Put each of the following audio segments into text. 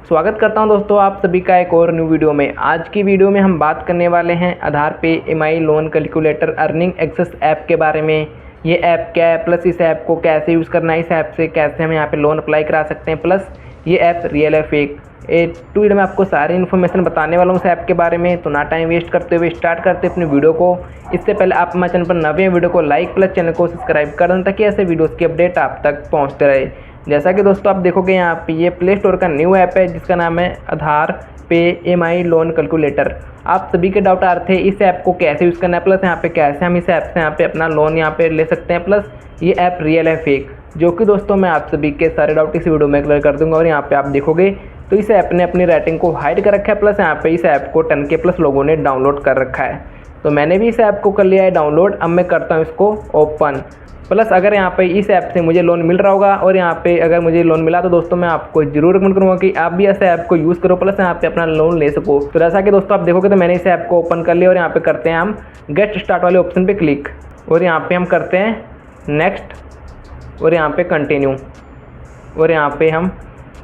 स्वागत करता हूं दोस्तों आप सभी का एक और न्यू वीडियो में। आज की वीडियो में हम बात करने वाले हैं आधार पे EMI loan calculator earning access app के बारे में। ये ऐप क्या है, प्लस इस ऐप को कैसे यूज़ करना है, इस ऐप से कैसे हम यहाँ पे लोन अप्लाई करा सकते हैं, प्लस ये ऐप रियल है फेक। टू वीडियो में आपको सारी इन्फॉर्मेशन बताने वाला हूँ इस ऐप के बारे में। तो ना टाइम वेस्ट करते हुए स्टार्ट करते अपनी वीडियो को। इससे पहले आप हमारे चैनल पर नए वीडियो को लाइक प्लस चैनल को सब्सक्राइब कर दें ताकि ऐसे वीडियोज़ की अपडेट आप तक पहुँचते रहे। जैसा कि दोस्तों आप देखोगे यहाँ पे ये प्ले स्टोर का न्यू ऐप है जिसका नाम है आधार पे EMI लोन कैलकुलेटर। आप सभी के डाउट आ रहे थे इस ऐप को कैसे यूज़ करना है, प्लस यहाँ पे कैसे हम इस ऐप से यहाँ पे अपना लोन यहाँ पे ले सकते हैं, प्लस ये ऐप रियल है फेक, जो कि दोस्तों मैं आप सभी के सारे डाउट इस वीडियो में क्लियर कर दूंगा। और यहाँ पे आप देखोगे तो इस ऐप ने अपनी रेटिंग को हाइड कर रखा है, प्लस यहाँ पे इस ऐप को 10K+ लोगों ने डाउनलोड कर रखा है। तो मैंने भी इस ऐप को कर लिया है डाउनलोड। अब मैं करता हूँ इसको ओपन। प्लस अगर यहाँ पे इस ऐप से मुझे लोन मिल रहा होगा और यहाँ पे अगर मुझे लोन मिला तो दोस्तों मैं आपको जरूर रिकमेंड करूँगा कि आप भी ऐसे ऐप को यूज़ करो, प्लस यहाँ पे अपना लोन ले सको। तो जैसा कि दोस्तों आप देखोगे तो मैंने इस ऐप को ओपन कर लिया और यहाँ पे करते हैं हम गेट स्टार्ट वाले ऑप्शन पे क्लिक, और यहाँ पे हम करते हैं नेक्स्ट, और यहाँ पे कंटिन्यू, और यहाँ पे हम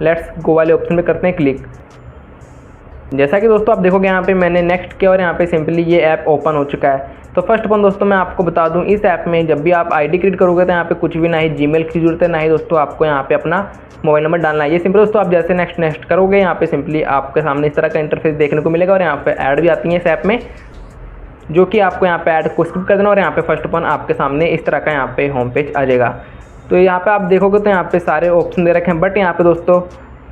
लेट्स गो वाले ऑप्शन पे करते हैं क्लिक। जैसा कि दोस्तों आप देखोगे यहाँ पे मैंने नेक्स्ट किया और यहाँ पे सिंपली ये ऐप ओपन हो चुका है। तो फर्स्ट ऑफ ऑल दोस्तों मैं आपको बता दूं, इस ऐप में जब भी आप आईडी क्रिएट करोगे तो यहाँ पे कुछ भी ना ही जीमेल की जरूरत है, ना ही दोस्तों आपको यहाँ पे अपना मोबाइल नंबर डालना है। ये सिंपल दोस्तों आप जैसे नेक्स्ट करोगे यहाँ पे सिंपली आपके सामने इस तरह का इंटरफेस देखने को मिलेगा, और यहाँ पे ऐड भी आती है इस ऐप में, जो कि आपको यहाँ पे ऐड को स्किप कर देना और यहाँ पे फर्स्ट ऑफ ऑल आपके सामने इस तरह का यहाँ पे होम पेज आ जाएगा। तो यहाँ पे आप देखोगे तो यहाँ पे सारे ऑप्शन दे रखे हैं, बट यहाँ पे दोस्तों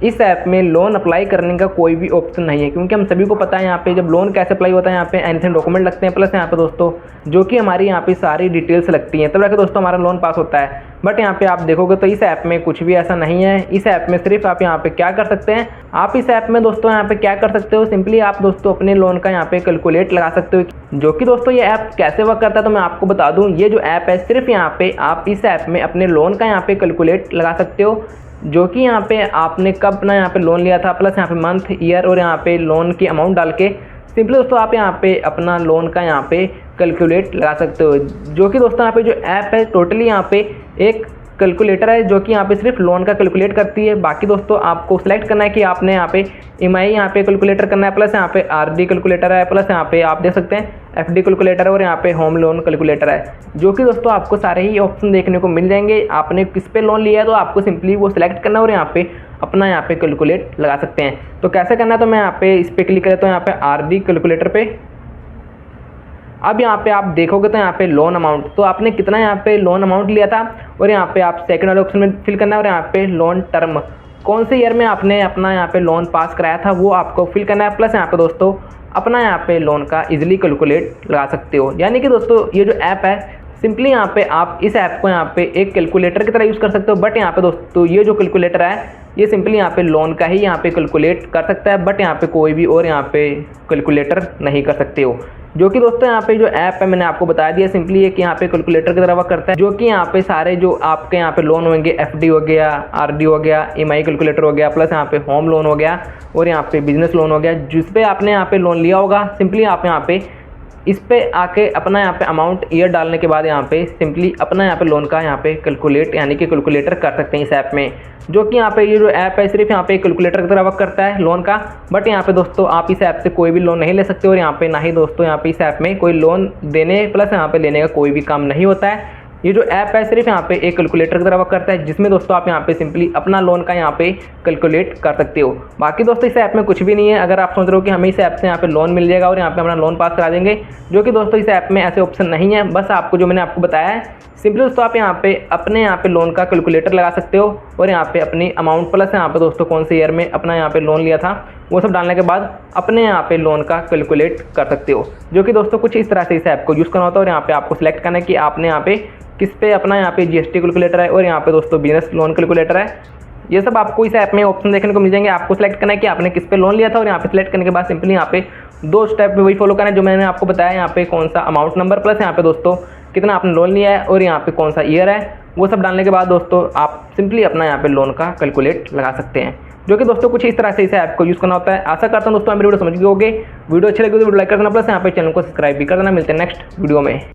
इस ऐप में लोन अप्लाई करने का कोई भी ऑप्शन नहीं है, क्योंकि हम सभी को पता है यहाँ पे जब लोन कैसे अप्लाई होता है यहाँ पे एनीथिंग डॉक्यूमेंट लगते हैं, प्लस यहाँ पे दोस्तों जो कि हमारी यहाँ पे सारी डिटेल्स लगती हैं, तब जाकर दोस्तों हमारा लोन पास होता है। बट यहाँ पे आप देखोगे तो इस ऐप में कुछ भी ऐसा नहीं है। इस ऐप में सिर्फ आप यहाँ पे क्या कर सकते हैं, आप इस ऐप में दोस्तों यहाँ पे क्या कर सकते हो, सिंपली आप दोस्तों अपने लोन का यहाँ पे कैलकुलेट लगा सकते हो। जो कि दोस्तों ये ऐप कैसे वर्क करता है तो मैं आपको बता दूँ, ये जो ऐप है सिर्फ यहाँ पे आप इस ऐप में अपने लोन का यहाँ पे कैलकुलेट लगा सकते हो, जो कि यहाँ पे आपने कब अपना यहाँ पे लोन लिया था, प्लस यहाँ पे मंथ ईयर और यहाँ पे लोन की अमाउंट डाल के सिंपली दोस्तों आप यहाँ पे अपना लोन का यहाँ पे कैलकुलेट लगा सकते हो। जो कि दोस्तों यहाँ पे जो ऐप है टोटली यहाँ पे एक कैलकुलेटर है, जो कि यहाँ पे सिर्फ लोन का कैलकुलेट करती है। बाकी दोस्तों आपको सिलेक्ट करना है कि आपने यहाँ पे EMI यहाँ पे कैलकुलेटर करना है, प्लस यहाँ पे RD कैलकुलेटर है, प्लस यहाँ पे आप देख सकते हैं FD कैलकुलेटर है, और यहाँ पे होम लोन कैलकुलेटर है, जो कि दोस्तों आपको सारे ही ऑप्शन देखने को मिल जाएंगे। आपने किस पे लोन लिया है तो आपको सिंपली वो सिलेक्ट करना है और यहाँ पे अपना यहाँ पे कैलकुलेट लगा सकते हैं। तो कैसे करना है, तो मैं यहाँ पे इस पर क्लिक करता हूँ यहाँ पे RD कैलकुलेटर पे। अब यहाँ पे आप देखोगे तो यहाँ पे लोन अमाउंट, तो आपने कितना यहाँ पे लोन अमाउंट लिया था, और यहाँ पे आप सेकंड वाले ऑप्शन में फिल करना है, और यहाँ पे लोन टर्म कौन से ईयर में आपने अपना यहाँ पे लोन पास कराया था वो आपको फिल करना है, प्लस यहाँ पे दोस्तों अपना यहाँ पे लोन का इजीली कैलकुलेट लगा सकते हो। यानी कि दोस्तों ये जो ऐप है सिंपली यहाँ पे आप इस ऐप को यहाँ पे एक कैलकुलेटर की तरह यूज़ कर सकते हो, बट यहाँ पे दोस्तों ये जो कैलकुलेटर है ये सिंपली यहाँ पे लोन का ही यहाँ पे कैलकुलेट कर सकता है, बट यहाँ पे कोई भी और यहाँ पे कैलकुलेटर नहीं कर सकते हो। जो कि दोस्तों यहाँ पे जो ऐप है मैंने आपको बता दिया सिंपली ये कि यहाँ पे कैलकुलेटर की तरह वर्क करता है, जो कि यहाँ पे सारे जो आपके यहाँ पे लोन होंगे FD हो गया, RD हो गया, EMI कैलकुलेटर हो गया, प्लस यहाँ पे होम लोन हो गया, और यहाँ पे बिजनेस लोन हो गया, जिस पे आपने यहाँ पे लोन लिया होगा सिंपली आप यहाँ पे इस पे आके अपना यहाँ पे अमाउंट ईयर डालने के बाद यहाँ पे सिंपली अपना यहाँ पे लोन का यहाँ पे कैलकुलेट यानी कि कैलकुलेटर कर सकते हैं इस ऐप में। जो कि यहाँ पे ये जो ऐप है सिर्फ यहाँ पे कैलकुलेटर की तरह वर्क करता है लोन का, बट यहाँ पे दोस्तों आप इस ऐप से कोई भी लोन नहीं ले सकते, और यहाँ पे ना ही दोस्तों यहाँ पे इस ऐप में कोई लोन देने प्लस यहाँ पे लेने का कोई भी काम नहीं होता है। ये जो ऐप है सिर्फ यहाँ पे एक कैलकुलेटर की तरह वर्क करता है, जिसमें दोस्तों आप यहाँ पे सिंपली अपना लोन का यहाँ पे कैलकुलेट कर सकते हो। बाकी दोस्तों इस ऐप में कुछ भी नहीं है। अगर आप सोच रहे हो कि हमें इस ऐप से यहाँ पे लोन मिल जाएगा और यहाँ पे अपना लोन पास करा देंगे, जो कि दोस्तों इस ऐप में ऐसे ऑप्शन नहीं है। बस आपको जो मैंने आपको बताया है सिंपली दोस्तों आप यहाँ पे अपने यहाँ पे लोन का कैलकुलेटर लगा सकते हो, और यहाँ पे अपनी अमाउंट प्लस यहाँ पे दोस्तों कौन से ईयर में अपना यहाँ पे लोन लिया था वो सब डालने के बाद अपने यहाँ पे लोन का कैलकुलेट कर सकते हो। जो कि दोस्तों कुछ इस तरह से इस ऐप को यूज़ करना होता है, और यहाँ पे आपको सिलेक्ट करना है कि आपने यहाँ पे किस पे अपना यहाँ पे GST कैलकुलेटर है, और यहाँ पे दोस्तों बिजनेस लोन कैलकुलेटर है। ये सब आपको इस ऐप में ऑप्शन देखने को मिल जाएंगे। आपको सिलेक्ट करना है कि आपने किस पे लोन लिया था, और यहाँ पे सिलेक्ट करने के बाद सिंपली यहाँ पे 2 स्टेप में वही फॉलो करना है जो मैंने आपको बताया। यहाँ पे कौन सा अमाउंट नंबर, प्लस यहाँ पे दोस्तों कितना आपने लोन लिया है, और यहाँ पे कौन सा ईयर है, वो सब डालने के बाद दोस्तों आप सिंपली अपना यहाँ पे लोन का कैलकुलेट लगा सकते हैं। जो कि दोस्तों कुछ इस तरह से इस ऐप को यूज़ करना होता है। आशा करता हूँ दोस्तों आप मेरी वीडियो समझ गए होंगे। वीडियो अच्छी लगी तो वीडियो लाइक कर देना, प्लस यहाँ पे चैनल को सब्सक्राइब भी कर देना। मिलते हैं नेक्स्ट वीडियो में।